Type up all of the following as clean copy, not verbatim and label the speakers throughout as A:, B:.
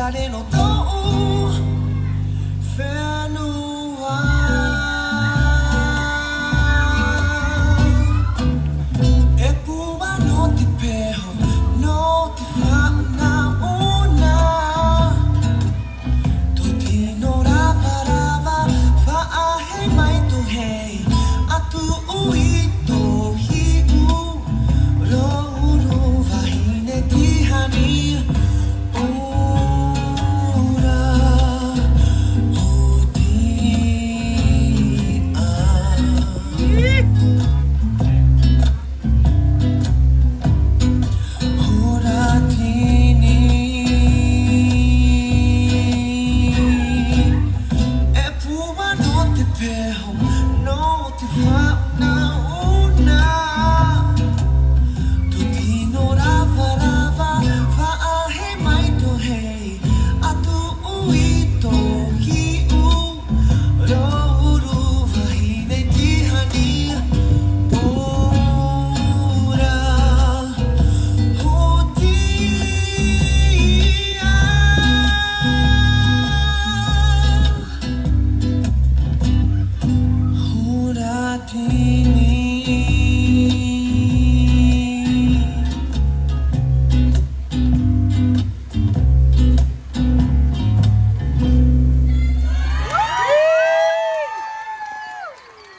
A: 誰のどうフェヌはエプはノティペホノティファナウナトティノラファラバファアヘマイトヘイアトウイトヒウロウルファヒネティハニ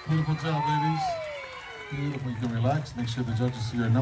B: Beautiful job, ladies. Beautiful. You can relax. Make sure the judges see your number.